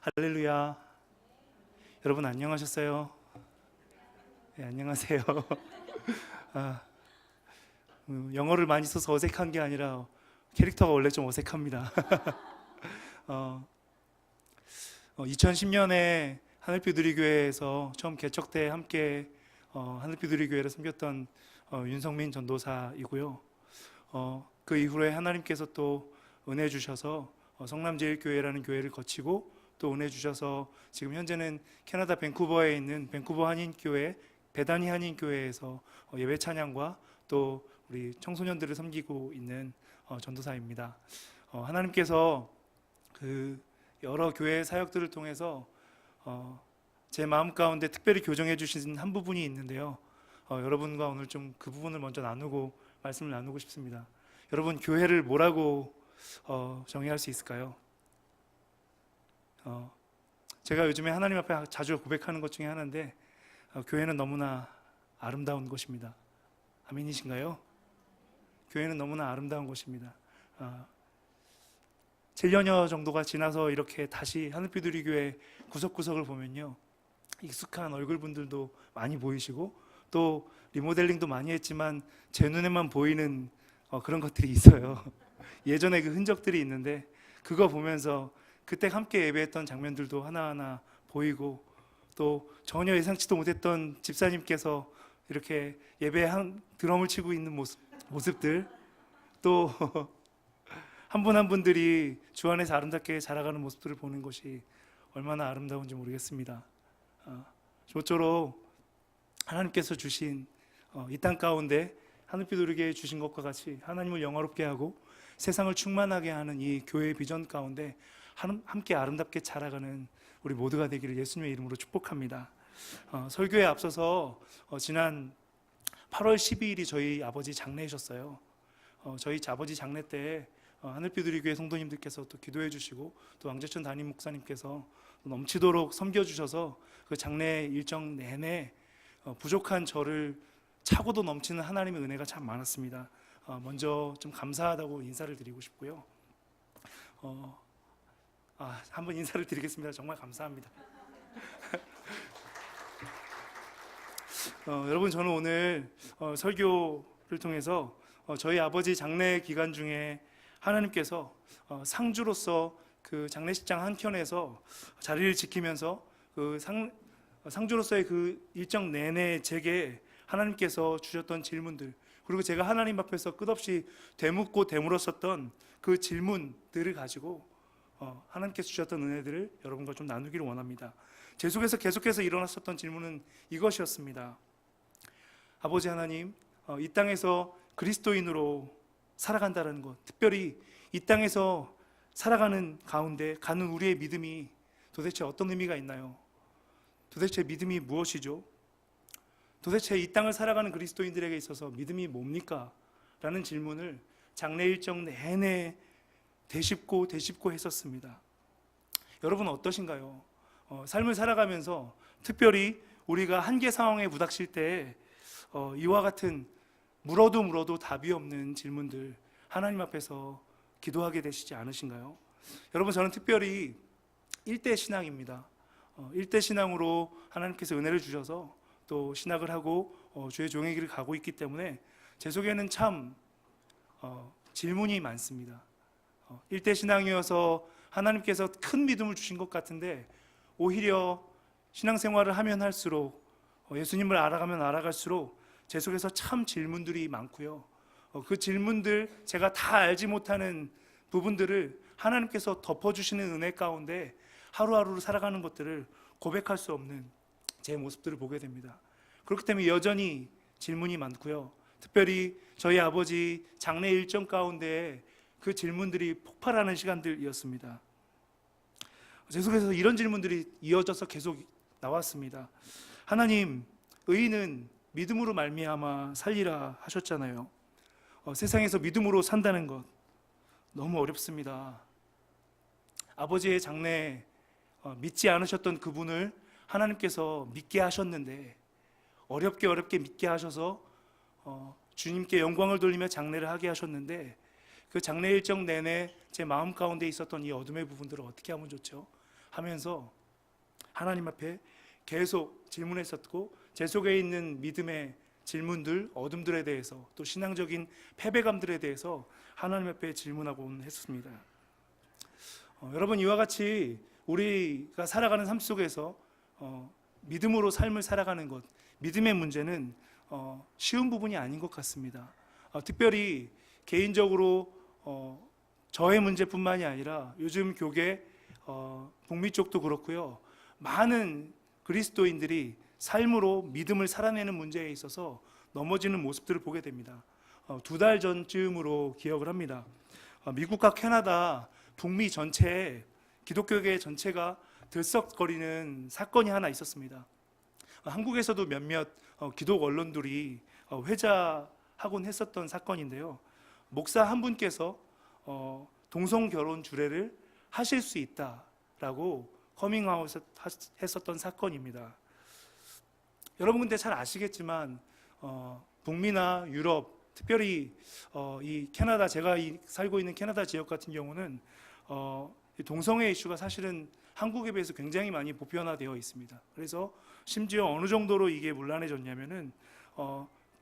할렐루야. 여러분 안녕하셨어요? 네, 안녕하세요. 아, 영어를 많이 써서 어색한 게 아니라 캐릭터가 원래 좀 어색합니다. 2010년에 하늘빛우리교회에서 처음 개척 때 함께 하늘빛우리교회를 섬겼던 윤성민 전도사이고요. 그 이후에 하나님께서 또 은혜 주셔서 성남제일교회라는 교회를 거치고 또 은혜 주셔서 지금 현재는 캐나다 밴쿠버에 있는 밴쿠버 한인교회 베다니 한인교회에서 예배 찬양과 또 우리 청소년들을 섬기고 있는 전도사입니다. 하나님께서 그 여러 교회 사역들을 통해서 제 마음 가운데 특별히 교정해 주신 한 부분이 있는데요. 여러분과 오늘 좀 그 부분을 먼저 말씀을 나누고 싶습니다. 여러분, 교회를 뭐라고 정의할 수 있을까요? 제가 요즘에 하나님 앞에 자주 고백하는 것 중에 하나인데 교회는 너무나 아름다운 곳입니다. 아멘이신가요? 교회는 너무나 아름다운 곳입니다. 7년여 정도가 지나서 이렇게 다시 하늘빛우리교회 구석구석을 보면요, 익숙한 얼굴분들도 많이 보이시고 또 리모델링도 많이 했지만 제 눈에만 보이는 그런 것들이 있어요. 예전에 그 흔적들이 있는데 그거 보면서 그때 함께 예배했던 장면들도 하나하나 보이고 또 전혀 예상치도 못했던 집사님께서 이렇게 예배에 드럼을 치고 있는 모습들, 또 한 분 한 분들이 주 안에서 아름답게 자라가는 모습들을 보는 것이 얼마나 아름다운지 모르겠습니다. 모쪼록 하나님께서 주신 이 땅 가운데 하늘빛우리교회에 주신 것과 같이 하나님을 영화롭게 하고 세상을 충만하게 하는 이 교회의 비전 가운데 함께 아름답게 자라가는 우리 모두가 되기를 예수님의 이름으로 축복합니다. 설교에 앞서서 지난 8월 12일이 저희 아버지 장례이셨어요. 저희 아버지 장례 때 하늘빛우리교회 성도님들께서 또 기도해 주시고 또 왕재천 담임 목사님께서 넘치도록 섬겨주셔서 그 장례 일정 내내 부족한 저를 차고도 넘치는 하나님의 은혜가 참 많았습니다. 먼저 좀 감사하다고 인사를 드리고 싶고요. 한번 인사를 드리겠습니다. 정말 감사합니다. 여러분, 저는 오늘 설교를 통해서 저희 아버지 장례 기간 중에 하나님께서 상주로서 그 장례식장 한켠에서 자리를 지키면서 그 상주로서의 그 일정 내내 제게 하나님께서 주셨던 질문들, 그리고 제가 하나님 앞에서 끝없이 되묻고 되물었었던 그 질문들을 가지고 하나님께서 주셨던 은혜들을 여러분과 좀 나누기를 원합니다. 제 속에서 계속해서 일어났었던 질문은 이것이었습니다. 아버지 하나님, 이 땅에서 그리스도인으로 살아간다는 것, 특별히 이 땅에서 살아가는 가운데 가는 우리의 믿음이 도대체 어떤 의미가 있나요? 도대체 믿음이 무엇이죠? 도대체 이 땅을 살아가는 그리스도인들에게 있어서 믿음이 뭡니까? 라는 질문을 장례 일정 내내 되짚고 했었습니다. 여러분 어떠신가요? 삶을 살아가면서 특별히 우리가 한계 상황에 부닥칠 때 이와 같은 물어도 답이 없는 질문들 하나님 앞에서 기도하게 되시지 않으신가요? 여러분, 저는 특별히 일대 신앙입니다. 일대 신앙으로 하나님께서 은혜를 주셔서 또 신학을 하고 주의 종의 길을 가고 있기 때문에 제 속에는 참 질문이 많습니다. 일대 신앙이어서 하나님께서 큰 믿음을 주신 것 같은데 오히려 신앙생활을 하면 할수록 예수님을 알아가면 알아갈수록 제 속에서 참 질문들이 많고요. 그 질문들, 제가 다 알지 못하는 부분들을 하나님께서 덮어주시는 은혜 가운데 하루하루 살아가는 것들을 고백할 수 없는 제 모습들을 보게 됩니다. 그렇기 때문에 여전히 질문이 많고요. 특별히 저희 아버지 장례 일정 가운데 그 질문들이 폭발하는 시간들이었습니다. 제 속에서 이런 질문들이 이어져서 계속 나왔습니다. 하나님, 의인은 믿음으로 말미암아 살리라 하셨잖아요. 세상에서 믿음으로 산다는 것 너무 어렵습니다. 아버지의 장례 믿지 않으셨던 그분을 하나님께서 믿게 하셨는데 어렵게 믿게 하셔서 주님께 영광을 돌리며 장례를 하게 하셨는데 그 장례 일정 내내 제 마음 가운데 있었던 이 어둠의 부분들을 어떻게 하면 좋죠? 하면서 하나님 앞에 계속 질문했었고, 제 속에 있는 믿음의 질문들, 어둠들에 대해서, 또 신앙적인 패배감들에 대해서 하나님 앞에 질문하곤 했습니다. 여러분, 이와 같이 우리가 살아가는 삶 속에서 믿음으로 삶을 살아가는 것, 믿음의 문제는 쉬운 부분이 아닌 것 같습니다. 특별히 개인적으로 저의 문제뿐만이 아니라 요즘 교계 북미 쪽도 그렇고요, 많은 그리스도인들이 삶으로 믿음을 살아내는 문제에 있어서 넘어지는 모습들을 보게 됩니다. 2달 전쯤으로 기억을 합니다. 미국과 캐나다, 북미 전체에 기독교계 전체가 들썩거리는 사건이 하나 있었습니다. 한국에서도 몇몇 기독 언론들이 회자하곤 했었던 사건인데요, 목사 한 분께서 동성 결혼 주례를 하실 수 있다라고 커밍아웃 했었던 사건입니다. 여러분 근데 잘 아시겠지만 북미나 유럽, 특별히 이 캐나다, 제가 살고 있는 캐나다 지역 같은 경우는 동성애 이슈가 사실은 한국에 비해서 굉장히 많이 보편화되어 있습니다. 그래서 심지어 어느 정도로 이게 문란해졌냐면은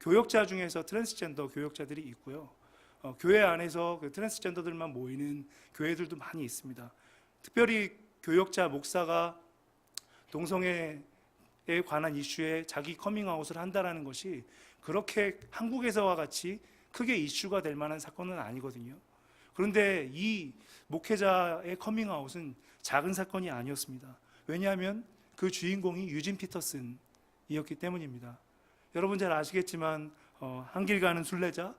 교역자 중에서 트랜스젠더 교역자들이 있고요, 교회 안에서 그 트랜스젠더들만 모이는 교회들도 많이 있습니다. 특별히 교역자 목사가 동성애에 관한 이슈에 자기 커밍아웃을 한다는 것이 그렇게 한국에서와 같이 크게 이슈가 될 만한 사건은 아니거든요. 그런데 이 목회자의 커밍아웃은 작은 사건이 아니었습니다. 왜냐하면 그 주인공이 유진 피터슨이었기 때문입니다. 여러분 잘 아시겠지만 한길 가는 순례자,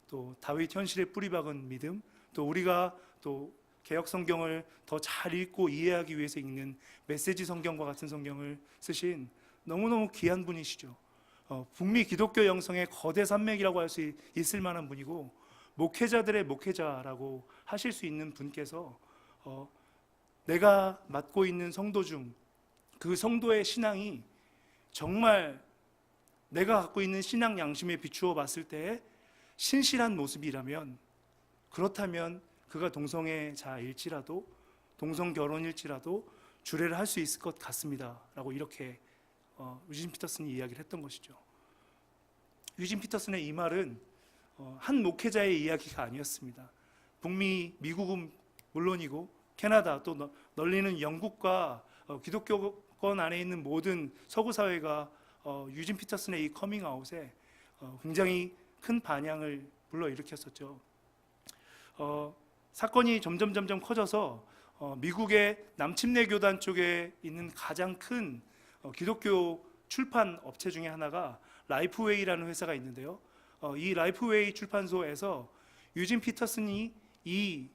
또 다윗 현실에 뿌리박은 믿음, 또 우리가 또 개역 성경을 더 잘 읽고 이해하기 위해서 읽는 메시지 성경과 같은 성경을 쓰신 너무너무 귀한 분이시죠. 북미 기독교 영성의 거대 산맥이라고 할 수 있을 만한 분이고, 목회자들의 목회자라고 하실 수 있는 분께서 내가 맡고 있는 성도 중 그 성도의 신앙이 정말 내가 갖고 있는 신앙 양심에 비추어 봤을 때 신실한 모습이라면, 그렇다면 그가 동성애자일지라도 동성 결혼일지라도 주례를 할 수 있을 것 같습니다 라고 이렇게 유진 피터슨이 이야기를 했던 것이죠. 유진 피터슨의 이 말은 한 목회자의 이야기가 아니었습니다. 북미, 미국은 물론이고 캐나다, 또 널리는 영국과 기독교권 안에 있는 모든 서구 사회가 유진 피터슨의 이 커밍아웃에 굉장히 큰 반향을 불러일으켰었죠. 사건이 점점 커져서 미국의 남침내 교단 쪽에 있는 가장 큰 기독교 출판 업체 중에 하나가 라이프웨이라는 회사가 있는데요, 이 라이프웨이 출판소에서 유진 피터슨이 이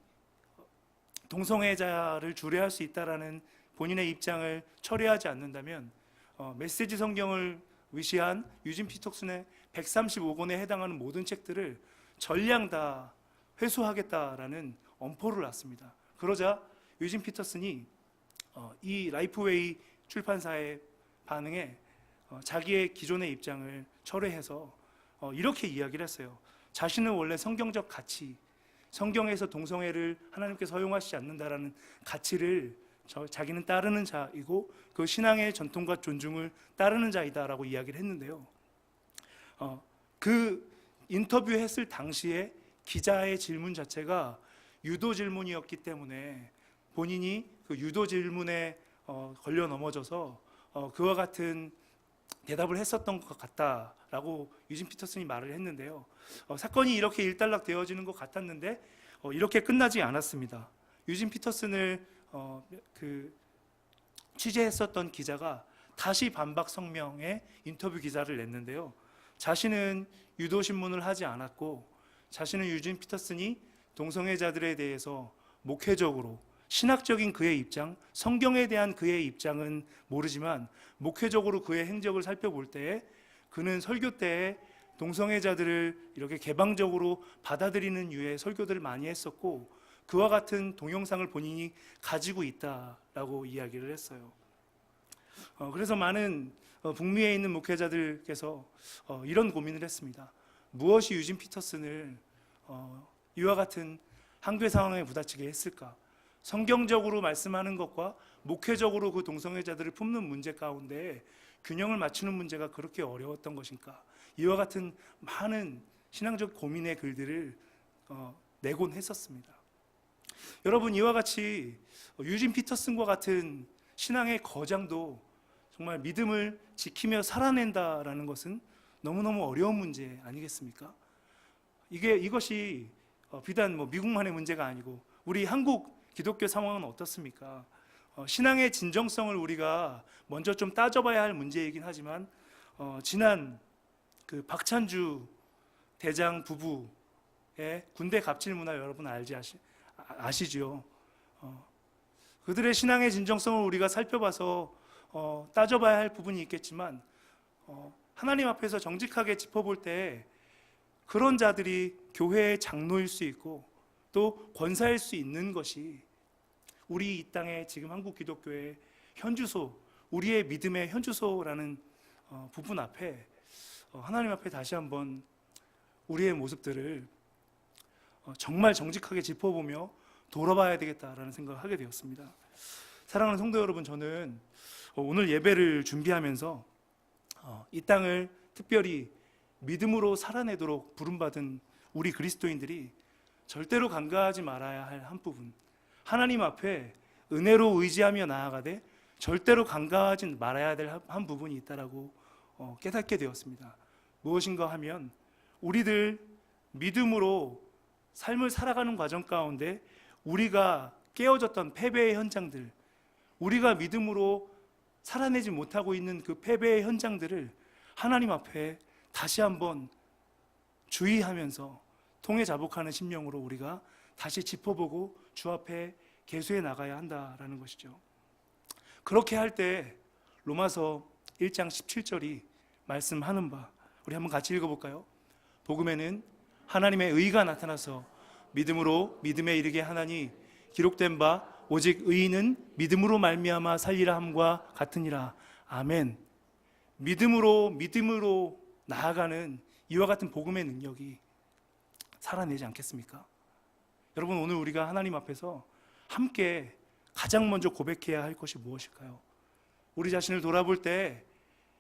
동성애자를 주례할 수 있다라는 본인의 입장을 철회하지 않는다면 메시지 성경을 위시한 유진 피터슨의 135권에 해당하는 모든 책들을 전량 다 회수하겠다라는 엄포를 놨습니다. 그러자 유진 피터슨이 이 라이프웨이 출판사의 반응에 자기의 기존의 입장을 철회해서 이렇게 이야기를 했어요. 자신은 원래 성경적 가치, 성경에서 동성애를 하나님께서 허용하시지 않는다라는 가치를 자기는 따르는 자이고 그 신앙의 전통과 존중을 따르는 자이다라고 이야기를 했는데요, 그 인터뷰했을 당시에 기자의 질문 자체가 유도 질문이었기 때문에 본인이 그 유도 질문에 걸려 넘어져서 그와 같은 대답을 했었던 것 같다라고 유진 피터슨이 말을 했는데요, 사건이 이렇게 일단락 되어지는 것 같았는데 이렇게 끝나지 않았습니다. 유진 피터슨을 취재했었던 기자가 다시 반박 성명의 인터뷰 기사를 냈는데요, 자신은 유도 신문을 하지 않았고 자신은 유진 피터슨이 동성애자들에 대해서 목회적으로 신학적인 그의 입장, 성경에 대한 그의 입장은 모르지만 목회적으로 그의 행적을 살펴볼 때에 그는 설교 때에 동성애자들을 이렇게 개방적으로 받아들이는 유의 설교들을 많이 했었고 그와 같은 동영상을 본인이 가지고 있다라고 이야기를 했어요. 그래서 많은 북미에 있는 목회자들께서 이런 고민을 했습니다. 무엇이 유진 피터슨을 이와 같은 한계 상황에 부딪히게 했을까? 성경적으로 말씀하는 것과 목회적으로 그 동성애자들을 품는 문제 가운데 균형을 맞추는 문제가 그렇게 어려웠던 것인가? 이와 같은 많은 신앙적 고민의 글들을 내곤 했었습니다. 여러분, 이와 같이 유진 피터슨과 같은 신앙의 거장도 정말 믿음을 지키며 살아낸다라는 것은 너무너무 어려운 문제 아니겠습니까? 이것이 비단 미국만의 문제가 아니고 우리 한국 기독교 상황은 어떻습니까? 신앙의 진정성을 우리가 먼저 좀 따져봐야 할 문제이긴 하지만 지난 그 박찬주 대장 부부의 군대 갑질 문화 여러분 아시죠? 그들의 신앙의 진정성을 우리가 살펴봐서 따져봐야 할 부분이 있겠지만 하나님 앞에서 정직하게 짚어볼 때 그런 자들이 교회의 장로일 수 있고 또 권사일 수 있는 것이 우리 이 땅에 지금 한국 기독교의 현주소, 우리의 믿음의 현주소라는 부분 앞에 하나님 앞에 다시 한번 우리의 모습들을 정말 정직하게 짚어보며 돌아봐야 되겠다라는 생각을 하게 되었습니다. 사랑하는 성도 여러분, 저는 오늘 예배를 준비하면서 이 땅을 특별히 믿음으로 살아내도록 부름받은 우리 그리스도인들이 절대로 간과하지 말아야 할 한 부분, 하나님 앞에 은혜로 의지하며 나아가되 절대로 간과하지 말아야 될 한 부분이 있다라고 깨닫게 되었습니다. 무엇인가 하면 우리들 믿음으로 삶을 살아가는 과정 가운데 우리가 깨어졌던 패배의 현장들, 우리가 믿음으로 살아내지 못하고 있는 그 패배의 현장들을 하나님 앞에 다시 한번 주의하면서 통회자복하는 심령으로 우리가 다시 짚어보고 주 앞에 계수해 나가야 한다라는 것이죠. 그렇게 할 때 로마서 1장 17절이 말씀하는 바, 우리 한번 같이 읽어볼까요? 복음에는 하나님의 의가 나타나서 믿음으로 믿음에 이르게 하나니 기록된 바 오직 의인은 믿음으로 말미암아 살리라 함과 같으니라. 아멘. 믿음으로 나아가는 이와 같은 복음의 능력이 살아내지 않겠습니까? 여러분, 오늘 우리가 하나님 앞에서 함께 가장 먼저 고백해야 할 것이 무엇일까요? 우리 자신을 돌아볼 때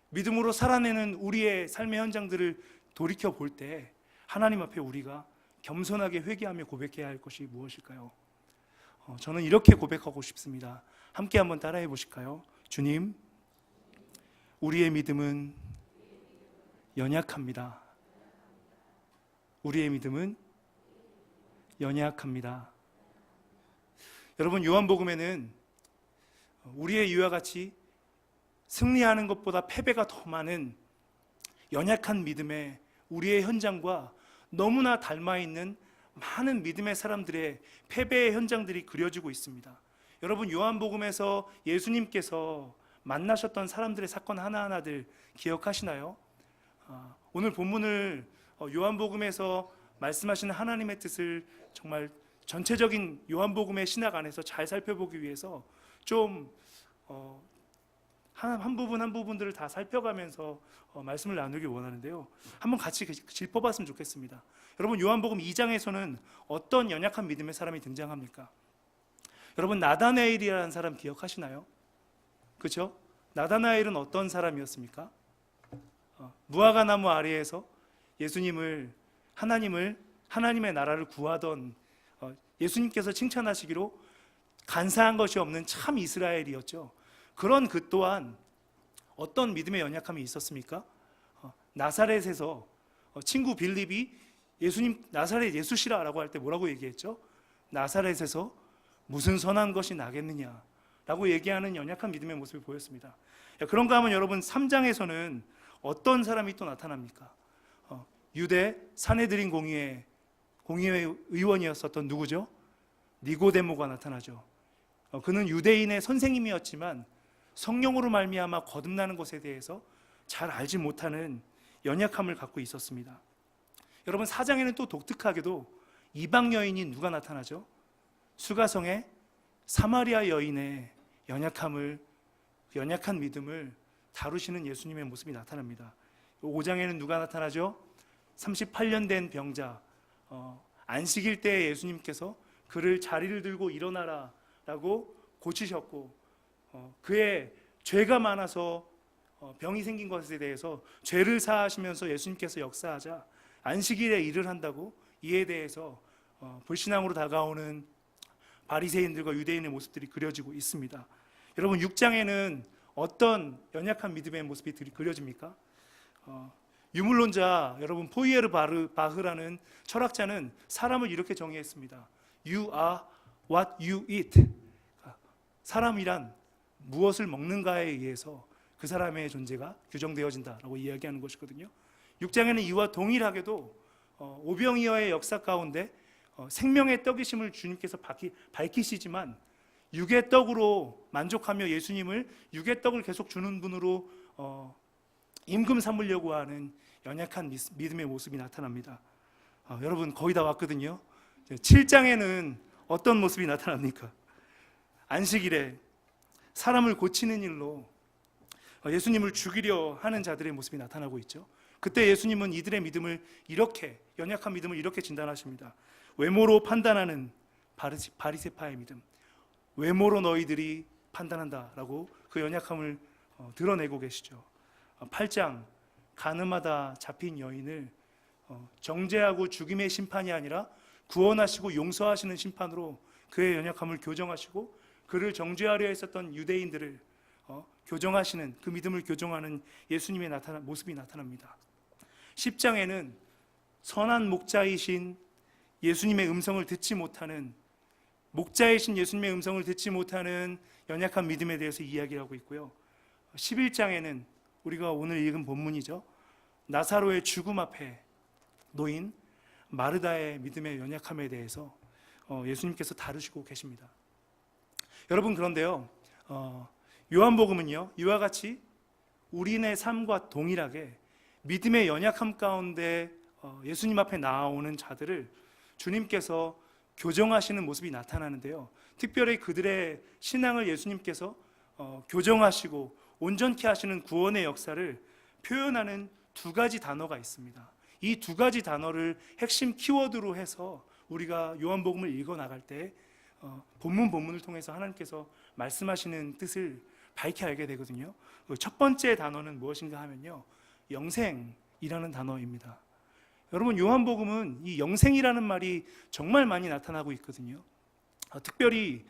믿음으로 살아내는 우리의 삶의 현장들을 돌이켜 볼 때 하나님 앞에 우리가 겸손하게 회개하며 고백해야 할 것이 무엇일까요? 저는 이렇게 고백하고 싶습니다. 함께 한번 따라해 보실까요? 주님, 우리의 믿음은 연약합니다. 우리의 믿음은 연약합니다. 여러분, 요한복음에는 우리의 이와 같이 승리하는 것보다 패배가 더 많은 연약한 믿음의 우리의 현장과 너무나 닮아있는 많은 믿음의 사람들의 패배의 현장들이 그려지고 있습니다. 여러분, 요한복음에서 예수님께서 만나셨던 사람들의 사건 하나하나들 기억하시나요? 오늘 본문을 요한복음에서 말씀하시는 하나님의 뜻을 정말 전체적인 요한복음의 신학 안에서 잘 살펴보기 위해서 좀 한 부분 한 부분들을 다 살펴가면서 말씀을 나누길 원하는데요. 한번 같이 짚어봤으면 좋겠습니다. 여러분, 요한복음 2장에서는 어떤 연약한 믿음의 사람이 등장합니까? 여러분, 나다나엘이라는 사람 기억하시나요? 그렇죠? 나다나엘은 어떤 사람이었습니까? 무화과 나무 아래에서 하나님의 나라를 구하던 예수님께서 칭찬하시기로 간사한 것이 없는 참 이스라엘이었죠. 그런 그 또한 어떤 믿음의 연약함이 있었습니까? 나사렛에서 친구 빌립이 예수님 나사렛 예수시라라고 할 때 뭐라고 얘기했죠? 나사렛에서 무슨 선한 것이 나겠느냐 라고 얘기하는 연약한 믿음의 모습을 보였습니다. 그런가 하면 여러분, 3장에서는 어떤 사람이 또 나타납니까? 유대 사내들인 공의회 의원이었었던 누구죠? 니고데모가 나타나죠. 그는 유대인의 선생님이었지만 성령으로 말미암아 거듭나는 것에 대해서 잘 알지 못하는 연약함을 갖고 있었습니다. 여러분, 4장에는 또 독특하게도 이방 여인인 누가 나타나죠? 수가성의 사마리아 여인의 연약한 믿음을 다루시는 예수님의 모습이 나타납니다. 5장에는 누가 나타나죠? 38년 된 병자, 안식일 때 예수님께서 그를 자리를 들고 일어나라 라고 고치셨고, 그의 죄가 많아서 병이 생긴 것에 대해서 죄를 사하시면서 예수님께서 역사하자 안식일에 일을 한다고 이에 대해서 불신앙으로 다가오는 바리새인들과 유대인의 모습들이 그려지고 있습니다. 여러분, 6장에는 어떤 연약한 믿음의 모습이 그려집니까? 유물론자 여러분 포이에르 바흐라는 철학자는 사람을 이렇게 정의했습니다. You are what you eat. 사람이란 무엇을 먹는가에 의해서 그 사람의 존재가 규정되어진다라고 이야기하는 것이거든요. 6장에는 이와 동일하게도 오병이어의 역사 가운데 생명의 떡이심을 주님께서 밝히시지만 육의 떡으로 만족하며 예수님을 육의 떡을 계속 주는 분으로 임금 삼으려고 하는 연약한 믿음의 모습이 나타납니다. 여러분 거의 다 왔거든요. 7장에는 어떤 모습이 나타납니까? 안식일에 사람을 고치는 일로 예수님을 죽이려 하는 자들의 모습이 나타나고 있죠. 그때 예수님은 이들의 믿음을 이렇게, 연약한 믿음을 이렇게 진단하십니다. 외모로 판단하는 바리새파의 믿음, 외모로 너희들이 판단한다라고 그 연약함을 드러내고 계시죠. 8장 가늠하다 잡힌 여인을 정죄하고 죽임의 심판이 아니라 구원하시고 용서하시는 심판으로 그의 연약함을 교정하시고 그를 정죄하려 했었던 유대인들을 교정하시는, 그 믿음을 교정하는 예수님의 모습이 나타납니다. 10장에는 선한 목자이신 예수님의 음성을 듣지 못하는, 목자이신 예수님의 음성을 듣지 못하는 연약한 믿음에 대해서 이야기를 하고 있고요. 11장에는 우리가 오늘 읽은 본문이죠. 나사로의 죽음 앞에 놓인 마르다의 믿음의 연약함에 대해서 예수님께서 다루시고 계십니다. 여러분, 그런데요, 요한복음은요, 이와 같이 우리네 삶과 동일하게 믿음의 연약함 가운데 예수님 앞에 나오는 자들을 주님께서 교정하시는 모습이 나타나는데요, 특별히 그들의 신앙을 예수님께서 교정하시고 온전케 하시는 구원의 역사를 표현하는 두 가지 단어가 있습니다. 이 두 가지 단어를 핵심 키워드로 해서 우리가 요한복음을 읽어나갈 때 본문을 통해서 하나님께서 말씀하시는 뜻을 밝히 알게 되거든요. 첫 번째 단어는 무엇인가 하면요, 영생이라는 단어입니다. 여러분, 요한복음은 이 영생이라는 말이 정말 많이 나타나고 있거든요. 특별히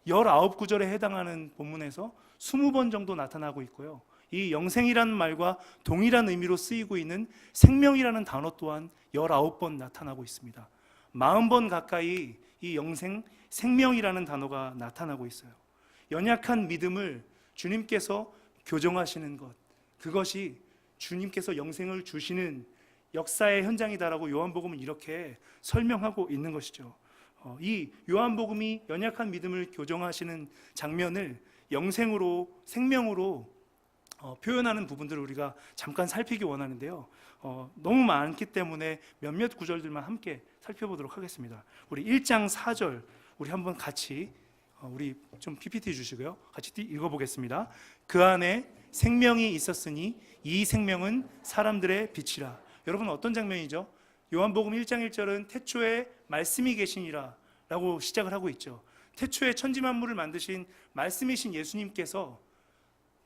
19구절에 해당하는 본문에서 20번 정도 나타나고 있고요. 이 영생이라는 말과 동일한 의미로 쓰이고 있는 생명이라는 단어 또한 19번 나타나고 있습니다. 40번 가까이 이 영생, 생명이라는 단어가 나타나고 있어요. 연약한 믿음을 주님께서 교정하시는 것, 그것이 주님께서 영생을 주시는 역사의 현장이다라고 요한복음은 이렇게 설명하고 있는 것이죠. 이 요한복음이 연약한 믿음을 교정하시는 장면을 영생으로, 생명으로 표현하는 부분들을 우리가 잠깐 살피기 원하는데요, 너무 많기 때문에 몇몇 구절들만 함께 살펴보도록 하겠습니다. 우리 1장 4절 우리 한번 같이, 우리 좀 PPT 주시고요, 같이 읽어보겠습니다. 그 안에 생명이 있었으니 이 생명은 사람들의 빛이라. 여러분, 어떤 장면이죠? 요한복음 1장 1절은 태초에 말씀이 계시니라 라고 시작을 하고 있죠. 태초에 천지만물을 만드신 말씀이신 예수님께서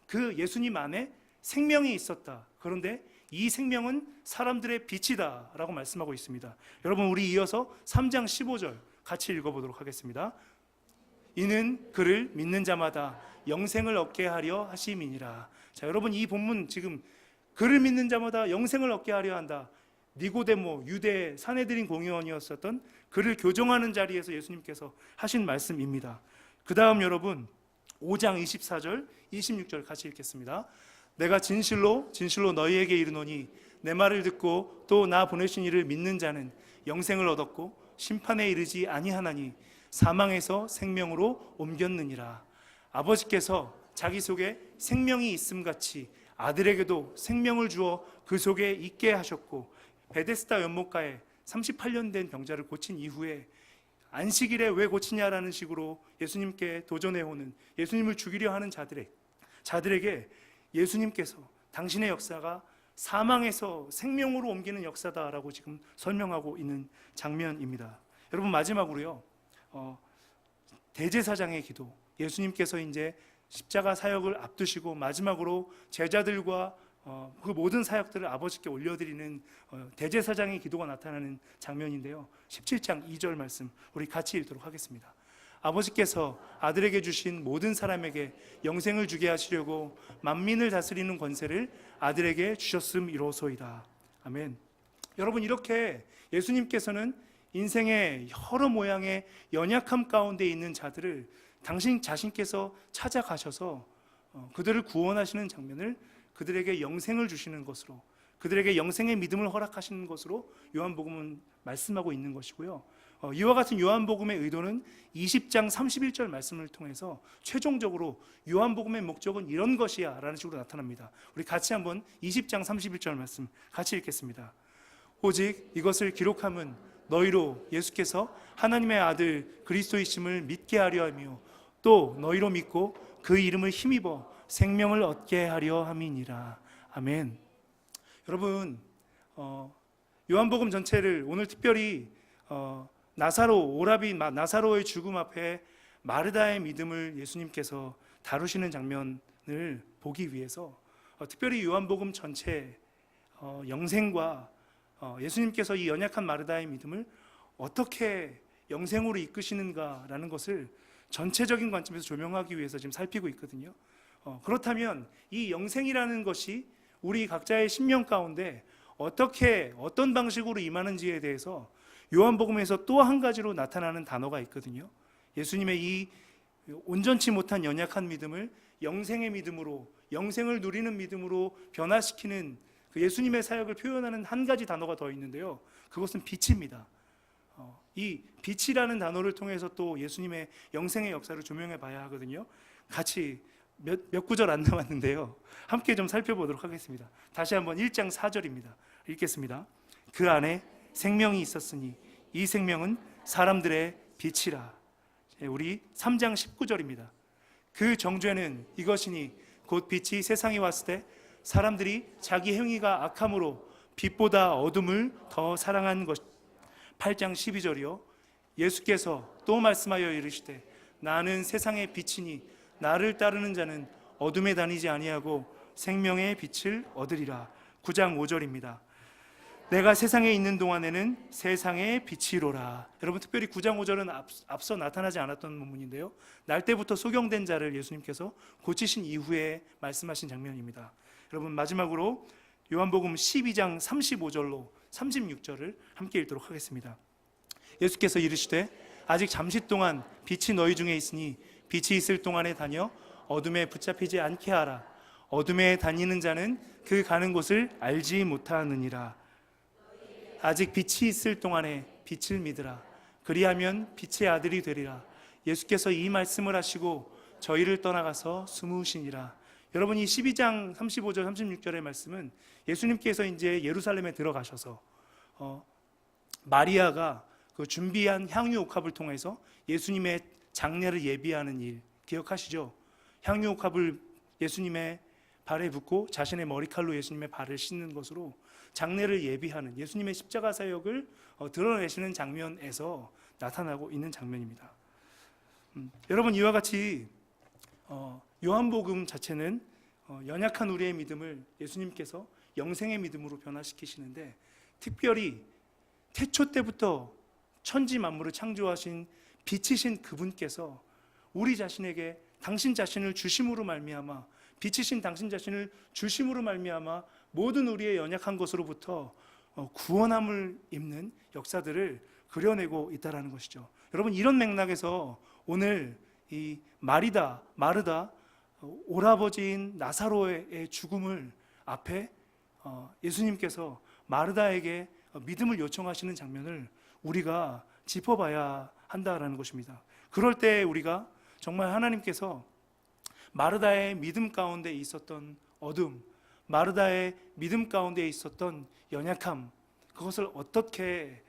그 예수님 안에 생명이 있었다. 그런데 이 생명은 사람들의 빛이다 라고 말씀하고 있습니다. 여러분, 우리 이어서 3장 15절 같이 읽어보도록 하겠습니다. 이는 그를 믿는 자마다 영생을 얻게 하려 하심이니라. 자, 여러분, 이 본문 지금 그를 믿는 자마다 영생을 얻게 하려 한다. 니고데모, 유대 산헤드린 공의원이었었던 그를 교정하는 자리에서 예수님께서 하신 말씀입니다. 그 다음 여러분 5장 24절 26절 같이 읽겠습니다. 내가 진실로 너희에게 이르노니 내 말을 듣고 또 나 보내신 이를 믿는 자는 영생을 얻었고 심판에 이르지 아니하나니 사망에서 생명으로 옮겼느니라. 아버지께서 자기 속에 생명이 있음같이 아들에게도 생명을 주어 그 속에 있게 하셨고 베데스다 연못가에 38년 된 병자를 고친 이후에 안식일에 왜 고치냐라는 식으로 예수님께 도전해오는, 예수님을 죽이려 하는 자들에게 예수님께서 당신의 역사가 사망에서 생명으로 옮기는 역사다라고 지금 설명하고 있는 장면입니다. 여러분, 마지막으로요, 대제사장의 기도, 예수님께서 이제 십자가 사역을 앞두시고 마지막으로 제자들과 그 모든 사역들을 아버지께 올려드리는 대제사장의 기도가 나타나는 장면인데요. 17장 2절 말씀 우리 같이 읽도록 하겠습니다. 아버지께서 아들에게 주신 모든 사람에게 영생을 주게 하시려고 만민을 다스리는 권세를 아들에게 주셨음이로소이다. 아멘. 여러분, 이렇게 예수님께서는 인생의 여러 모양의 연약함 가운데 있는 자들을 당신 자신께서 찾아가셔서 그들을 구원하시는 장면을, 그들에게 영생을 주시는 것으로, 그들에게 영생의 믿음을 허락하시는 것으로 요한복음은 말씀하고 있는 것이고요. 이와 같은 요한복음의 의도는 20장 31절 말씀을 통해서 최종적으로 요한복음의 목적은 이런 것이야 라는 식으로 나타납니다. 우리 같이 한번 20장 31절 말씀 같이 읽겠습니다. 오직 이것을 기록함은 너희로 예수께서 하나님의 아들 그리스도이심을 믿게 하려 하며 또 너희로 믿고 그 이름을 힘입어 생명을 얻게 하려 함이니라. 아멘. 여러분, 요한복음 전체를 오늘 특별히 나사로의 죽음 앞에 마르다의 믿음을 예수님께서 다루시는 장면을 보기 위해서 특별히 요한복음 전체 영생과 예수님께서 이 연약한 마르다의 믿음을 어떻게 영생으로 이끄시는가라는 것을 전체적인 관점에서 조명하기 위해서 지금 살피고 있거든요. 그렇다면 이 영생이라는 것이 우리 각자의 심령 가운데 어떤 방식으로 임하는지에 대해서 요한복음에서 또 한 가지로 나타나는 단어가 있거든요. 예수님의 이 온전치 못한 연약한 믿음을 영생의 믿음으로, 영생을 누리는 믿음으로 변화시키는 그 예수님의 사역을 표현하는 한 가지 단어가 더 있는데요. 그것은 빛입니다. 이 빛이라는 단어를 통해서 또 예수님의 영생의 역사를 조명해 봐야 하거든요. 같이 몇 구절 안 남았는데요. 함께 좀 살펴보도록 하겠습니다. 다시 한번 1장 4절입니다. 읽겠습니다. 그 안에 생명이 있었으니 이 생명은 사람들의 빛이라. 우리 3장 19절입니다. 그 정죄는 이것이니 곧 빛이 세상에 왔을 때 사람들이 자기 행위가 악함으로 빛보다 어둠을 더 사랑한 것. 8장 12절이요. 예수께서 또 말씀하여 이르시되 나는 세상의 빛이니 나를 따르는 자는 어둠에 다니지 아니하고 생명의 빛을 얻으리라. 9장 5절입니다. 내가 세상에 있는 동안에는 세상의 빛이로라. 여러분, 특별히 9장 5절은 앞서 나타나지 않았던 부분인데요. 날 때부터 소경된 자를 예수님께서 고치신 이후에 말씀하신 장면입니다. 여러분, 마지막으로 요한복음 12장 35절로 36절을 함께 읽도록 하겠습니다. 예수께서 이르시되 아직 잠시 동안 빛이 너희 중에 있으니 빛이 있을 동안에 다녀 어둠에 붙잡히지 않게 하라. 어둠에 다니는 자는 그 가는 곳을 알지 못하느니라. 아직 빛이 있을 동안에 빛을 믿으라. 그리하면 빛의 아들이 되리라. 예수께서 이 말씀을 하시고 저희를 떠나가서 숨으시니라. 여러분, 이 12장 35절 36절의 말씀은 예수님께서 이제 예루살렘에 들어가셔서 마리아가 그 준비한 향유 옥합을 통해서 예수님의 장례를 예비하는 일 기억하시죠? 향유 옥합을 예수님의 발에 붓고 자신의 머리칼로 예수님의 발을 씻는 것으로 장례를 예비하는 예수님의 십자가 사역을 드러내시는 장면에서 나타나고 있는 장면입니다. 여러분, 이와 같이 요한복음 자체는 연약한 우리의 믿음을 예수님께서 영생의 믿음으로 변화시키시는데, 특별히 태초 때부터 천지 만물을 창조하신 빛이신 그분께서 우리 자신에게 당신 자신을 주심으로 말미암아, 빛이신 당신 자신을 주심으로 말미암아 모든 우리의 연약한 것으로부터 구원함을 입는 역사들을 그려내고 있다는 것이죠. 여러분, 이런 맥락에서 오늘 이 마르다 오라버지인 나사로의 죽음을 앞에 예수님께서 마르다에게 믿음을 요청하시는 장면을 우리가 짚어봐야 한다라는 것입니다. 그럴 때 우리가 정말 하나님께서 마르다의 믿음 가운데 있었던 어둠, 마르다의 믿음 가운데 있었던 연약함, 그것을 어떻게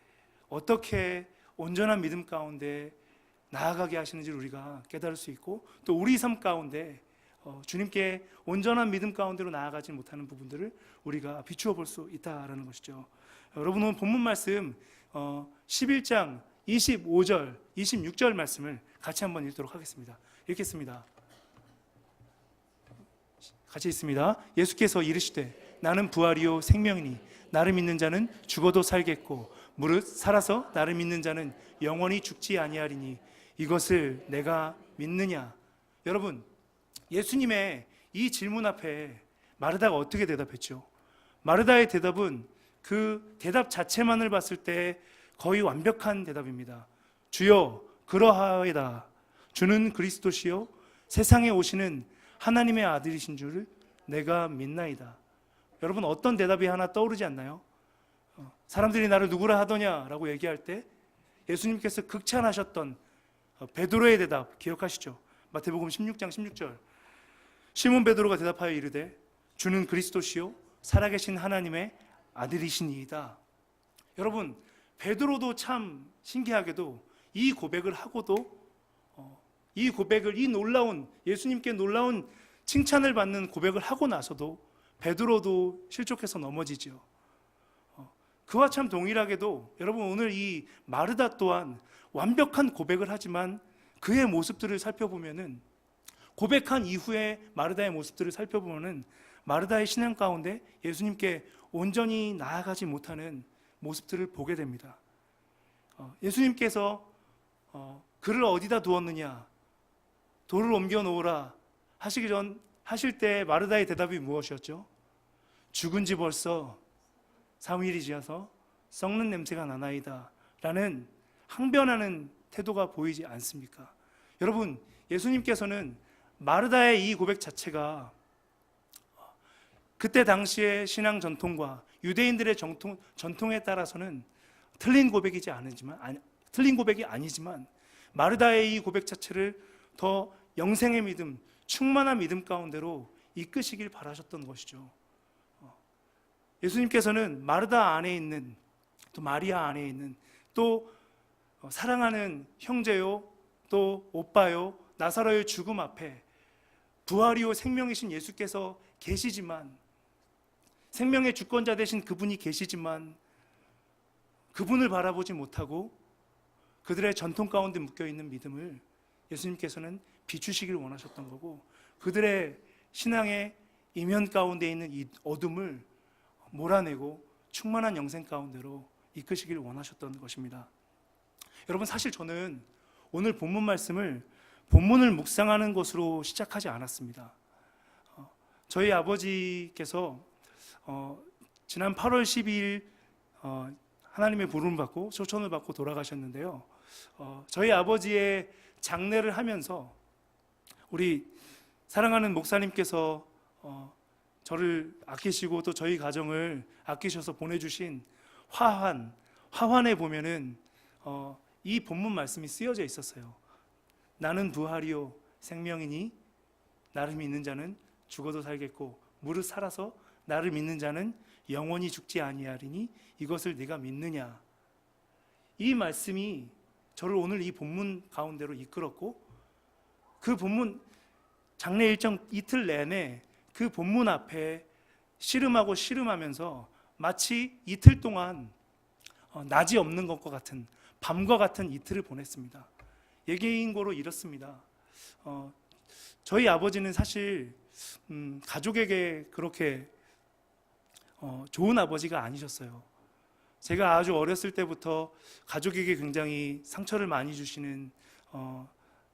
온전한 믿음 가운데 나아가게 하시는지 우리가 깨달을 수 있고, 또 우리 삶 가운데 주님께 온전한 믿음 가운데로 나아가지 못하는 부분들을 우리가 비추어 볼 수 있다라는 것이죠. 여러분, 오늘 본문 말씀 11장 25절, 26절 말씀을 같이 한번 읽도록 하겠습니다. 읽겠습니다. 같이 읽습니다. 예수께서 이르시되 나는 부활이요 생명이니 나를 믿는 자는 죽어도 살겠고 무릇 살아서 나를 믿는 자는 영원히 죽지 아니하리니 이것을 내가 믿느냐. 여러분, 예수님의 이 질문 앞에 마르다가 어떻게 대답했죠? 마르다의 대답은 그 대답 자체만을 봤을 때 거의 완벽한 대답입니다. 주여 그러하이다. 주는 그리스도시요 세상에 오시는 하나님의 아들이신 줄을 내가 믿나이다. 여러분, 어떤 대답이 하나 떠오르지 않나요? 사람들이 나를 누구라 하더냐라고 얘기할 때 예수님께서 극찬하셨던 베드로의 대답 기억하시죠? 마태복음 16장 16절. 시몬 베드로가 대답하여 이르되 주는 그리스도시요 살아계신 하나님의 아들이시니이다. 여러분, 베드로도 참 신기하게도 이 고백을 하고도 이 고백을, 이 놀라운, 예수님께 놀라운 칭찬을 받는 고백을 하고 나서도 베드로도 실족해서 넘어지죠. 그와 참 동일하게도 여러분, 오늘 이 마르다 또한 완벽한 고백을 하지만 그의 모습들을 살펴보면은, 고백한 이후에 마르다의 모습들을 살펴보면은 마르다의 신앙 가운데 예수님께 온전히 나아가지 못하는 모습들을 보게 됩니다. 예수님께서 그를 어디다 두었느냐, 돌을 옮겨 놓으라 하실 때 마르다의 대답이 무엇이었죠? 죽은 지 벌써 3일이 지나서 썩는 냄새가 나나이다 라는 항변하는 태도가 보이지 않습니까? 여러분, 예수님께서는 마르다의 이 고백 자체가 그때 당시의 신앙 전통과 유대인들의 전통에 따라서는 틀린 고백이 아니지만 마르다의 이 고백 자체를 더 영생의 믿음, 충만한 믿음 가운데로 이끄시길 바라셨던 것이죠. 예수님께서는 마르다 안에 있는, 또 마리아 안에 있는, 또 사랑하는 형제요, 또 오빠요, 나사로의 죽음 앞에 부활이요 생명이신 예수께서 계시지만, 생명의 주권자 되신 그분이 계시지만 그분을 바라보지 못하고 그들의 전통 가운데 묶여있는 믿음을 예수님께서는 비추시길 원하셨던 거고, 그들의 신앙의 이면 가운데 있는 이 어둠을 몰아내고 충만한 영생 가운데로 이끄시길 원하셨던 것입니다. 여러분, 사실 저는 오늘 본문 말씀을 본문을 묵상하는 것으로 시작하지 않았습니다. 저희 아버지께서 지난 8월 12일 하나님의 부름을 받고 초청을 받고 돌아가셨는데요. 저희 아버지의 장례를 하면서 우리 사랑하는 목사님께서 저를 아끼시고 또 저희 가정을 아끼셔서 보내주신 화환에 보면은 이 본문 말씀이 쓰여져 있었어요. 나는 부활이요 생명이니 나를 믿는 자는 죽어도 살겠고 무릇 살아서 나를 믿는 자는 영원히 죽지 아니하리니 이것을 네가 믿느냐. 이 말씀이 저를 오늘 이 본문 가운데로 이끌었고, 그 본문 장례 일정 이틀 내내 그 본문 앞에 씨름하고 씨름하면서 마치 이틀 동안 낮이 없는 것과 같은, 밤과 같은 이틀을 보냈습니다. 예개인고로 이렇습니다. 저희 아버지는 사실 가족에게 그렇게 좋은 아버지가 아니셨어요. 제가 아주 어렸을 때부터 가족에게 굉장히 상처를 많이 주시는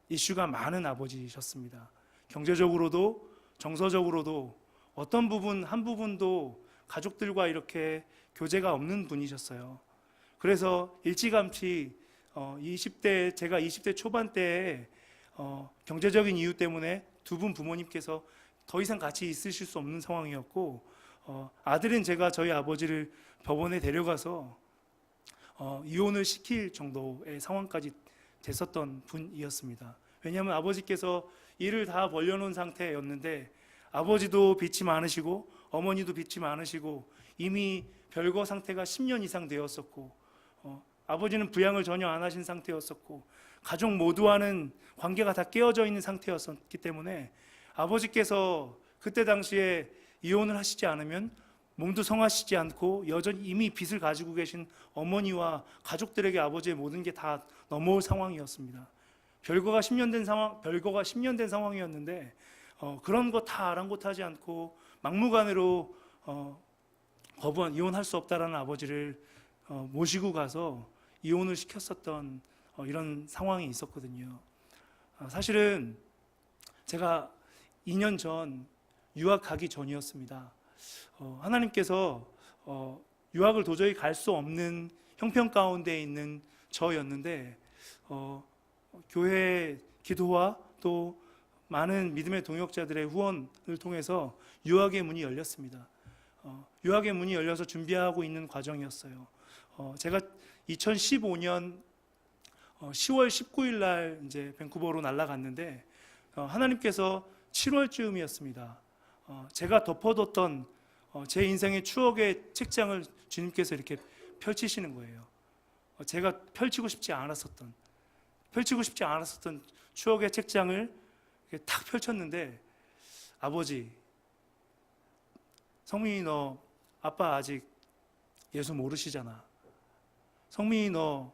이슈가 많은 아버지셨습니다. 경제적으로도 정서적으로도 어떤 부분 한 부분도 가족들과 이렇게 교제가 없는 분이셨어요. 그래서 일찌감치 제가 20대 초반 때에 경제적인 이유 때문에 두 분 부모님께서 더 이상 같이 있으실 수 없는 상황이었고, 아들인 제가 저희 아버지를 법원에 데려가서 이혼을 시킬 정도의 상황까지 됐었던 분이었습니다. 왜냐하면 아버지께서 일을 다 벌려놓은 상태였는데 아버지도 빚이 많으시고 어머니도 빚이 많으시고 이미 별거 상태가 10년 이상 되었었고, 아버지는 부양을 전혀 안 하신 상태였었고, 가족 모두와는 관계가 다 깨어져 있는 상태였기 때문에 아버지께서 그때 당시에 이혼을 하시지 않으면 몸도 성하시지 않고 여전히 이미 빚을 가지고 계신 어머니와 가족들에게 아버지의 모든 게 다 넘어올 상황이었습니다. 별거가 10년 된 상황이었는데 그런 거 다 아랑곳하지 않고 막무가내로 이혼할 수 없다라는 아버지를 모시고 가서 이혼을 시켰었던 이런 상황이 있었거든요. 사실은 제가 2년 전 유학 가기 전이었습니다. 하나님께서 유학을 도저히 갈 수 없는 형편 가운데 있는 저였는데 교회 기도와 또 많은 믿음의 동역자들의 후원을 통해서 유학의 문이 열렸습니다. 유학의 문이 열려서 준비하고 있는 과정이었어요. 제가 2015년 10월 19일 날 이제 밴쿠버로 날아갔는데 하나님께서 7월쯤이었습니다. 제가 덮어뒀던 제 인생의 추억의 책장을 주님께서 이렇게 펼치시는 거예요. 제가 펼치고 싶지 않았었던 추억의 책장을 이렇게 탁 펼쳤는데, 아버지, 성민이 너 아빠 아직 예수 모르시잖아. 성민이 너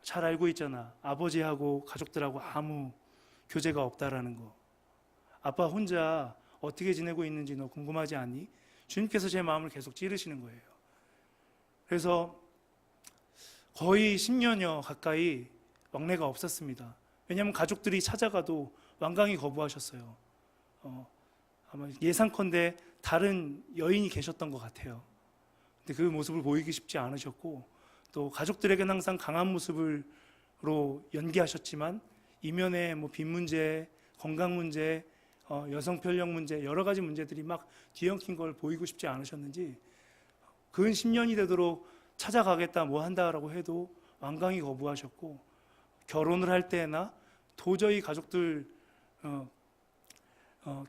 잘 알고 있잖아. 아버지하고 가족들하고 아무 교제가 없다라는 거. 아빠 혼자 어떻게 지내고 있는지 너 궁금하지 않니? 주님께서 제 마음을 계속 찌르시는 거예요. 그래서 거의 10년여 가까이 왕래가 없었습니다. 왜냐하면 가족들이 찾아가도 완강히 거부하셨어요. 아마 예상컨대 다른 여인이 계셨던 것 같아요. 근데 그 모습을 보이기 쉽지 않으셨고, 또 가족들에게는 항상 강한 모습으로 연기하셨지만 이면에 빚 문제, 건강 문제, 여성 편력 문제, 여러 가지 문제들이 막 뒤엉킨 걸 보이고 싶지 않으셨는지 근 10년이 되도록 찾아가겠다 뭐 한다라고 해도 완강히 거부하셨고, 결혼을 할 때나 도저히 가족들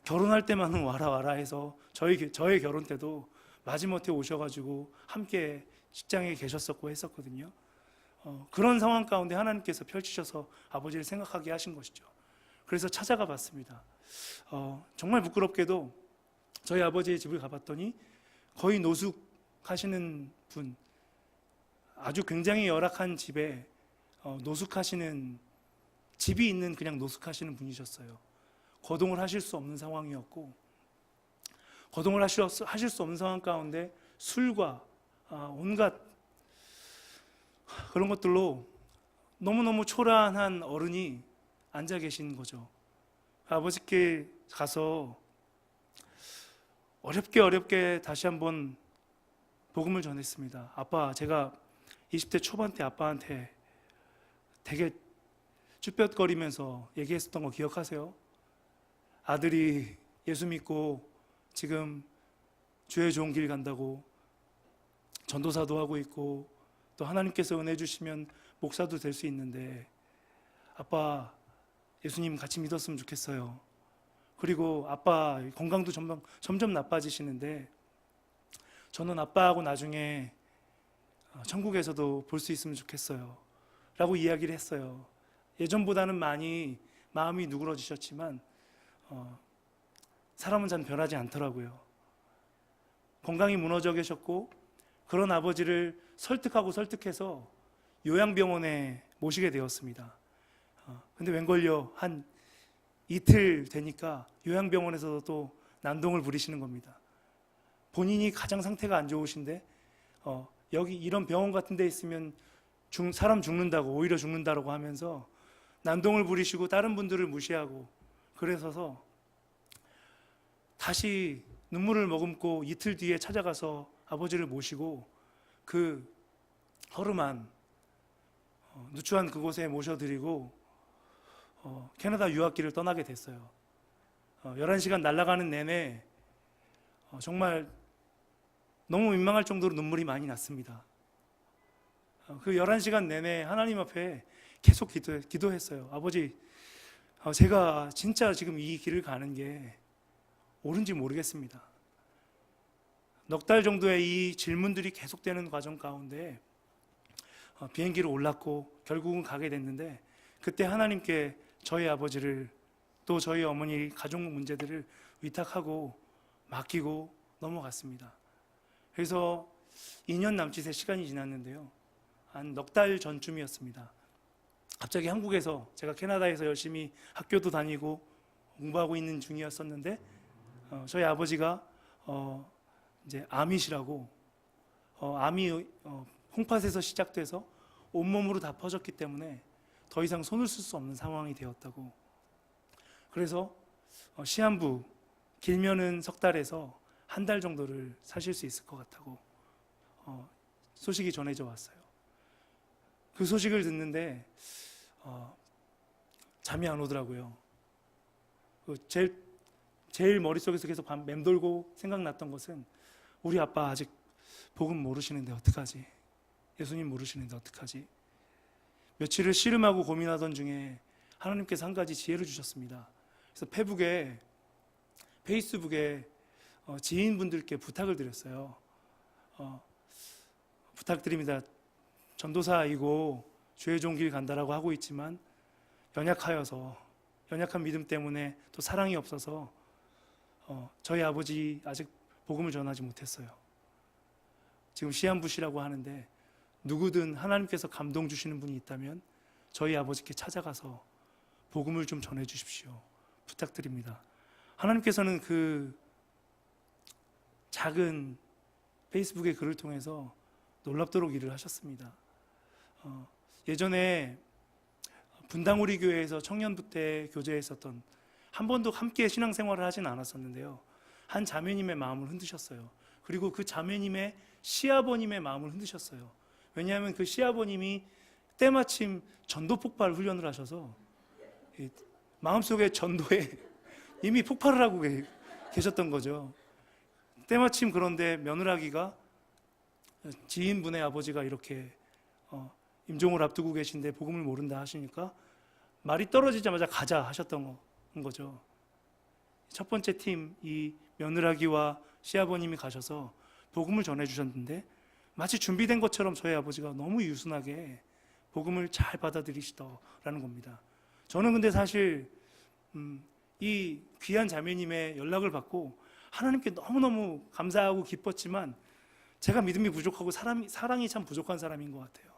결혼할 때만은 와라 해서 저의 결혼 때도 마지못해 오셔가지고 함께 직장에 계셨었고 했었거든요. 그런 상황 가운데 하나님께서 펼치셔서 아버지를 생각하게 하신 것이죠. 그래서 찾아가 봤습니다. 정말 부끄럽게도 저희 아버지의 집을 가봤더니 거의 노숙하시는 분, 아주 굉장히 열악한 집에 노숙하시는, 집이 있는 그냥 노숙하시는 분이셨어요. 거동을 하실 수 없는 상황이었고, 거동을 하실 수 없는 상황 가운데 술과 온갖 그런 것들로 너무너무 초라한 어른이 앉아 계신 거죠. 아버지께 가서 어렵게 다시 한번 복음을 전했습니다. 아빠, 제가 20대 초반 때 아빠한테 되게 쭈뼛거리면서 얘기했었던 거 기억하세요? 아들이 예수 믿고 지금 주의 좋은 길 간다고 전도사도 하고 있고 또 하나님께서 은혜 주시면 목사도 될 수 있는데 아빠 예수님 같이 믿었으면 좋겠어요. 그리고 아빠 건강도 점점 나빠지시는데 저는 아빠하고 나중에 천국에서도 볼 수 있으면 좋겠어요 라고 이야기를 했어요. 예전보다는 많이 마음이 누그러지셨지만 사람은 잘 변하지 않더라고요. 건강이 무너져 계셨고, 그런 아버지를 설득해서 요양병원에 모시게 되었습니다. 근데 웬걸요, 한 이틀 되니까 요양병원에서도 또 난동을 부리시는 겁니다. 본인이 가장 상태가 안 좋으신데 여기 이런 병원 같은 데 있으면 사람 죽는다고, 오히려 죽는다고 하면서 난동을 부리시고 다른 분들을 무시하고, 그래서 다시 눈물을 머금고 이틀 뒤에 찾아가서 아버지를 모시고 그 허름한 누추한 그곳에 모셔드리고 캐나다 유학길을 떠나게 됐어요. 11시간 날아가는 내내 정말 너무 민망할 정도로 눈물이 많이 났습니다. 그 11시간 내내 하나님 앞에 계속 기도했어요. 아버지, 제가 진짜 지금 이 길을 가는 게 옳은지 모르겠습니다. 넉 달 정도의 이 질문들이 계속되는 과정 가운데 비행기로 올랐고 결국은 가게 됐는데, 그때 하나님께 저희 아버지를 또 저희 어머니 가족 문제들을 위탁하고 맡기고 넘어갔습니다. 그래서 2년 남짓의 시간이 지났는데요. 한 넉 달 전쯤이었습니다. 갑자기 한국에서, 제가 캐나다에서 열심히 학교도 다니고 공부하고 있는 중이었었는데 저희 아버지가 이제 아밋이라고 암이 콩팥에서 시작돼서 온몸으로 다 퍼졌기 때문에 더 이상 손을 쓸 수 없는 상황이 되었다고. 그래서 시한부 길면은 석 달에서 한 달 정도를 사실 수 있을 것 같다고 소식이 전해져 왔어요. 그 소식을 듣는데 잠이 안 오더라고요. 제일 머릿속에서 계속 맴돌고 생각났던 것은 우리 아빠 아직 복음 모르시는데 어떡하지? 예수님 모르시는데 어떡하지? 며칠을 씨름하고 고민하던 중에 하나님께서 한 가지 지혜를 주셨습니다. 그래서 페이스북에 지인분들께 부탁을 드렸어요. 부탁드립니다. 전도사이고 주의 좋은 길 간다라고 하고 있지만 연약한 믿음 때문에 또 사랑이 없어서 저희 아버지 아직 복음을 전하지 못했어요. 지금 시한부시라고 하는데 누구든 하나님께서 감동 주시는 분이 있다면 저희 아버지께 찾아가서 복음을 좀 전해 주십시오. 부탁드립니다. 하나님께서는 그 작은 페이스북의 글을 통해서 놀랍도록 일을 하셨습니다. 예전에 분당우리 교회에서 청년부 때 교제했었던, 한 번도 함께 신앙생활을 하진 않았었는데요, 한 자매님의 마음을 흔드셨어요. 그리고 그 자매님의 시아버님의 마음을 흔드셨어요. 왜냐하면 그 시아버님이 때마침 전도 폭발 훈련을 하셔서 마음속에 전도에 이미 폭발을 하고 계셨던 거죠. 때마침 그런데 며느라기가 지인분의 아버지가 이렇게 임종을 앞두고 계신데 복음을 모른다 하시니까 말이 떨어지자마자 가자 하셨던 거죠. 첫 번째 팀, 이 며느라기와 시아버님이 가셔서 복음을 전해주셨는데 마치 준비된 것처럼 저희 아버지가 너무 유순하게 복음을 잘 받아들이시더라는 겁니다. 저는 근데 사실 이 귀한 자매님의 연락을 받고 하나님께 너무너무 감사하고 기뻤지만 제가 믿음이 부족하고 사랑이 참 부족한 사람인 것 같아요.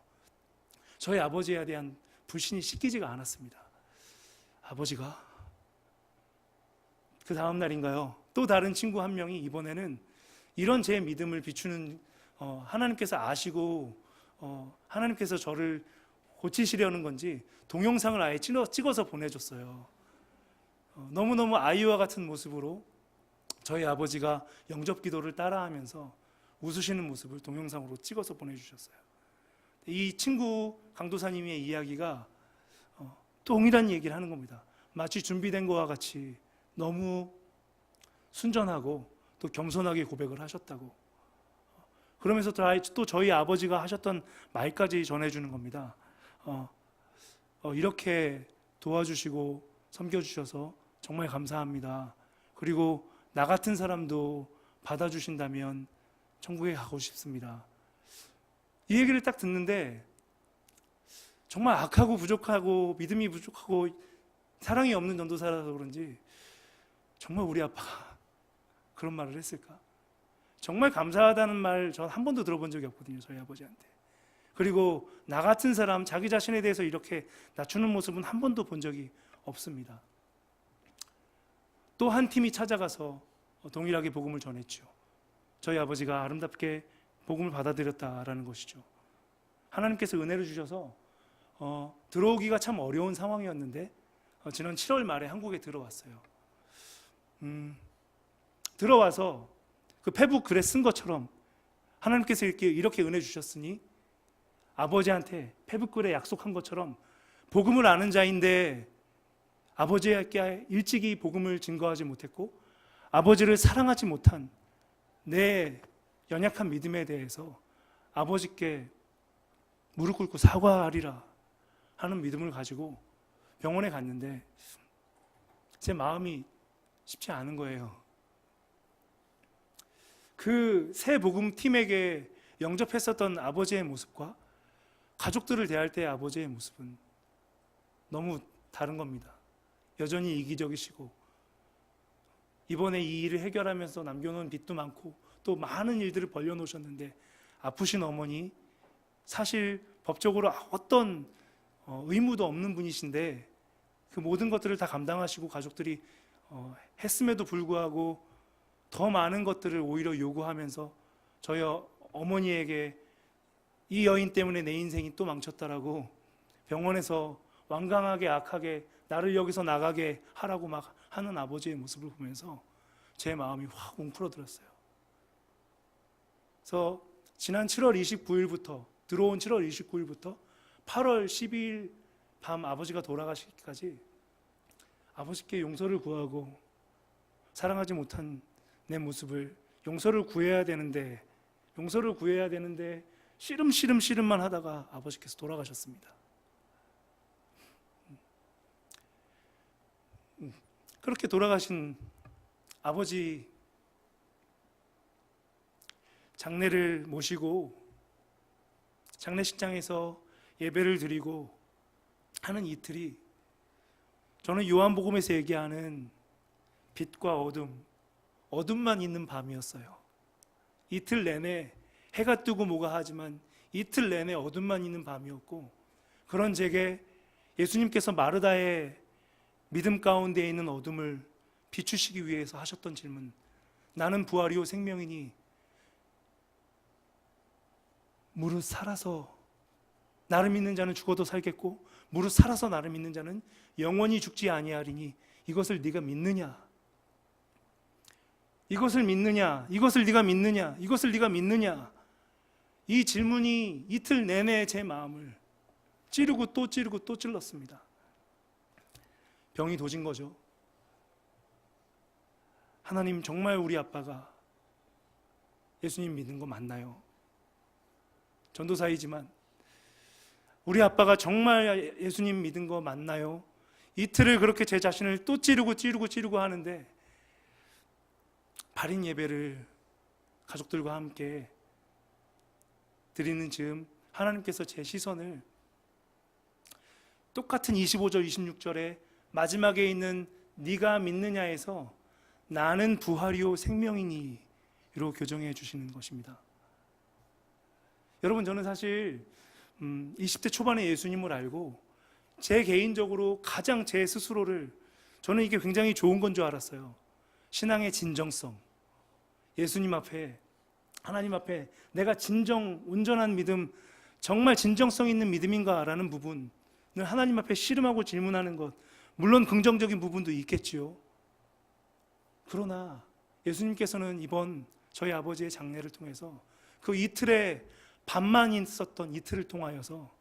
저희 아버지에 대한 불신이 씻기지가 않았습니다. 아버지가 그 다음 날인가요? 또 다른 친구 한 명이 이번에는 이런 제 믿음을 비추는 하나님께서 아시고 하나님께서 저를 고치시려는 건지 동영상을 아예 찍어서 보내줬어요. 너무너무 아이와 같은 모습으로 저희 아버지가 영접 기도를 따라하면서 웃으시는 모습을 동영상으로 찍어서 보내주셨어요. 이 친구 강도사님의 이야기가 동일한 얘기를 하는 겁니다. 마치 준비된 것과 같이 너무 순전하고 또 겸손하게 고백을 하셨다고. 그러면서 또 저희 아버지가 하셨던 말까지 전해주는 겁니다. 이렇게 도와주시고 섬겨주셔서 정말 감사합니다. 그리고 나 같은 사람도 받아주신다면 천국에 가고 싶습니다. 이 얘기를 딱 듣는데 정말 악하고 부족하고 믿음이 부족하고 사랑이 없는 전도사라서 그런지 정말 우리 아빠가 그런 말을 했을까? 정말 감사하다는 말 전 한 번도 들어본 적이 없거든요, 저희 아버지한테. 그리고 나 같은 사람, 자기 자신에 대해서 이렇게 낮추는 모습은 한 번도 본 적이 없습니다. 또 한 팀이 찾아가서 동일하게 복음을 전했죠. 저희 아버지가 아름답게 복음을 받아들였다라는 것이죠. 하나님께서 은혜를 주셔서 들어오기가 참 어려운 상황이었는데 지난 7월 말에 한국에 들어왔어요. 들어와서 그 페북 글에 쓴 것처럼 하나님께서 이렇게 은혜 주셨으니 아버지한테 페북 글에 약속한 것처럼 복음을 아는 자인데 아버지에게 일찍이 복음을 증거하지 못했고 아버지를 사랑하지 못한 내 연약한 믿음에 대해서 아버지께 무릎 꿇고 사과하리라 하는 믿음을 가지고 병원에 갔는데 제 마음이 쉽지 않은 거예요. 그 새 복음 팀에게 영접했었던 아버지의 모습과 가족들을 대할 때의 아버지의 모습은 너무 다른 겁니다. 여전히 이기적이시고 이번에 이 일을 해결하면서 남겨놓은 빚도 많고 또 많은 일들을 벌려놓으셨는데 아프신 어머니, 사실 법적으로 어떤 의무도 없는 분이신데 그 모든 것들을 다 감당하시고 가족들이 했음에도 불구하고 더 많은 것들을 오히려 요구하면서 저희 어머니에게 이 여인 때문에 내 인생이 또 망쳤다라고 병원에서 완강하게 악하게 나를 여기서 나가게 하라고 막 하는 아버지의 모습을 보면서 제 마음이 확 웅크러들었어요. 그래서 지난 7월 29일부터 들어온 7월 29일부터 8월 12일 밤 아버지가 돌아가시기까지 아버지께 용서를 구하고 사랑하지 못한 내 모습을 용서를 구해야 되는데 씨름만 하다가 아버지께서 돌아가셨습니다. 그렇게 돌아가신 아버지 장례를 모시고 장례식장에서 예배를 드리고 하는 이틀이 저는 요한복음에서 얘기하는 빛과 어둠만 있는 밤이었어요. 이틀 내내 해가 뜨고 뭐가 하지만 이틀 내내 어둠만 있는 밤이었고, 그런 제게 예수님께서 마르다의 믿음 가운데 있는 어둠을 비추시기 위해서 하셨던 질문, 나는 부활이요 생명이니 무릇 살아서 나를 믿는 자는 죽어도 살겠고 무릇 살아서 나를 믿는 자는 영원히 죽지 아니하리니 이것을 네가 믿느냐? 이것을 믿느냐? 이것을 네가 믿느냐? 이것을 네가 믿느냐? 이 질문이 이틀 내내 제 마음을 찌르고 또 찔렀습니다. 병이 도진 거죠. 하나님, 정말 우리 아빠가 예수님 믿는 거 맞나요? 전도사이지만 우리 아빠가 정말 예수님 믿은 거 맞나요? 이틀을 그렇게 제 자신을 또 찌르고 하는데 발인 예배를 가족들과 함께 드리는 즈음 하나님께서 제 시선을 똑같은 25절 26절에 마지막에 있는 네가 믿느냐에서 나는 부활이요 생명이니 로 교정해 주시는 것입니다. 여러분, 저는 사실 20대 초반에 예수님을 알고 제 개인적으로 가장 제 스스로를, 저는 이게 굉장히 좋은 건 줄 알았어요. 신앙의 진정성, 예수님 앞에, 하나님 앞에 내가 진정 온전한 믿음, 정말 진정성 있는 믿음인가라는 부분을 하나님 앞에 씨름하고 질문하는 것, 물론 긍정적인 부분도 있겠지요. 그러나 예수님께서는 이번 저희 아버지의 장례를 통해서 그 이틀에 밤만 있었던 이틀을 통하여서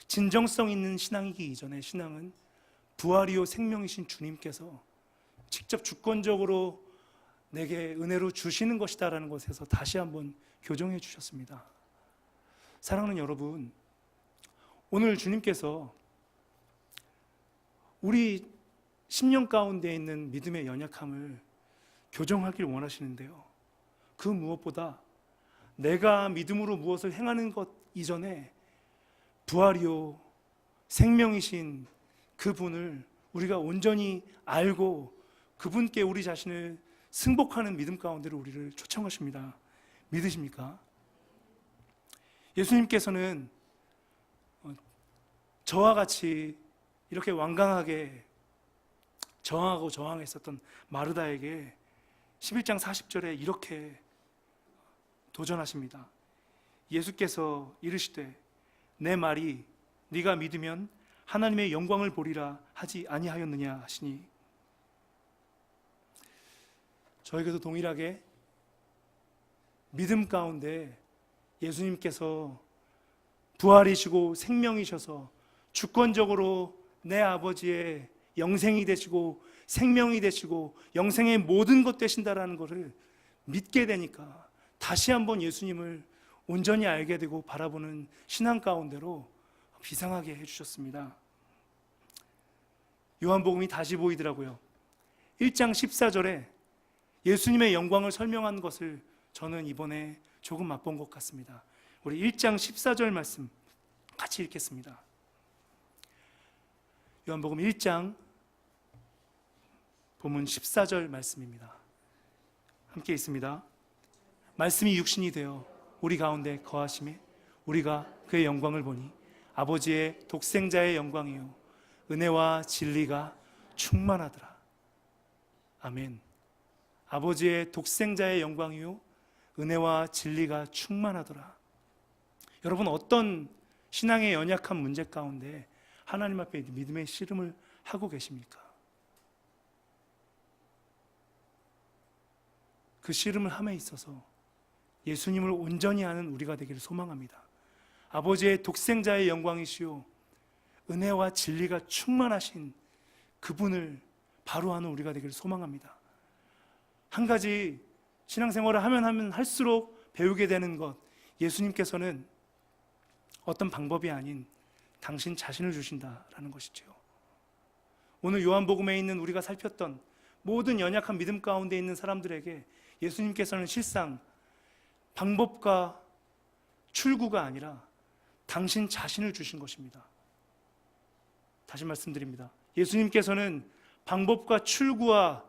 진정성 있는 신앙이기 이전에 신앙은 부활이요 생명이신 주님께서 직접 주권적으로 내게 은혜로 주시는 것이다라는 것에서 다시 한번 교정해 주셨습니다. 사랑하는 여러분, 오늘 주님께서 우리 심령 가운데 있는 믿음의 연약함을 교정하길 원하시는데요, 그 무엇보다 내가 믿음으로 무엇을 행하는 것 이전에 부활이요 생명이신 그분을 우리가 온전히 알고 그분께 우리 자신을 승복하는 믿음 가운데로 우리를 초청하십니다. 믿으십니까? 예수님께서는 저와 같이 이렇게 완강하게 저항했었던 마르다에게 11장 40절에 이렇게 도전하십니다. 예수께서 이르시되 내 말이 네가 믿으면 하나님의 영광을 보리라 하지 아니하였느냐 하시니, 저에게도 동일하게 믿음 가운데 예수님께서 부활이시고 생명이셔서 주권적으로 내 아버지의 영생이 되시고 생명이 되시고 영생의 모든 것 되신다라는 것을 믿게 되니까 다시 한번 예수님을 온전히 알게 되고 바라보는 신앙 가운데로 비상하게 해주셨습니다. 요한복음이 다시 보이더라고요. 1장 14절에 예수님의 영광을 설명한 것을 저는 이번에 조금 맛본 것 같습니다. 우리 1장 14절 말씀 같이 읽겠습니다. 요한복음 1장 본문 14절 말씀입니다. 함께 있습니다. 말씀이 육신이 되어 우리 가운데 거하심에 우리가 그의 영광을 보니 아버지의 독생자의 영광이요 은혜와 진리가 충만하더라. 아멘. 아버지의 독생자의 영광이요 은혜와 진리가 충만하더라. 여러분, 어떤 신앙의 연약한 문제 가운데 하나님 앞에 믿음의 씨름을 하고 계십니까? 그 씨름을 함에 있어서 예수님을 온전히 아는 우리가 되기를 소망합니다. 아버지의 독생자의 영광이시오 은혜와 진리가 충만하신 그분을 바로 아는 우리가 되기를 소망합니다. 한 가지 신앙생활을 하면 할수록 배우게 되는 것, 예수님께서는 어떤 방법이 아닌 당신 자신을 주신다라는 것이죠. 오늘 요한복음에 있는 우리가 살폈던 모든 연약한 믿음 가운데 있는 사람들에게 예수님께서는 실상 방법과 출구가 아니라 당신 자신을 주신 것입니다. 다시 말씀드립니다. 예수님께서는 방법과 출구와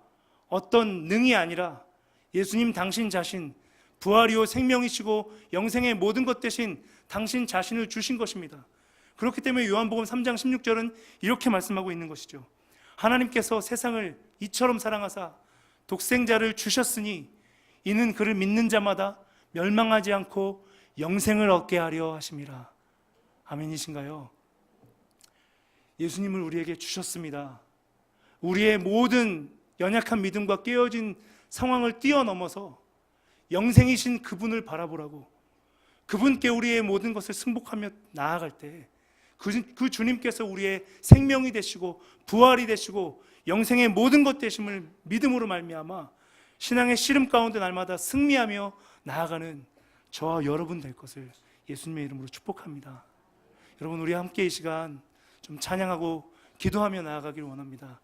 어떤 능이 아니라 예수님 당신 자신, 부활이요 생명이시고 영생의 모든 것 대신 당신 자신을 주신 것입니다. 그렇기 때문에 요한복음 3장 16절은 이렇게 말씀하고 있는 것이죠. 하나님께서 세상을 이처럼 사랑하사 독생자를 주셨으니 이는 그를 믿는 자마다 멸망하지 않고 영생을 얻게 하려 하심이라. 아멘이신가요? 예수님을 우리에게 주셨습니다. 우리의 모든 연약한 믿음과 깨어진 상황을 뛰어넘어서 영생이신 그분을 바라보라고, 그분께 우리의 모든 것을 승복하며 나아갈 때 그 주님께서 우리의 생명이 되시고 부활이 되시고 영생의 모든 것 되심을 믿음으로 말미암아 신앙의 씨름 가운데 날마다 승리하며 나아가는 저와 여러분 될 것을 예수님의 이름으로 축복합니다. 여러분, 우리 함께 이 시간 좀 찬양하고 기도하며 나아가기를 원합니다.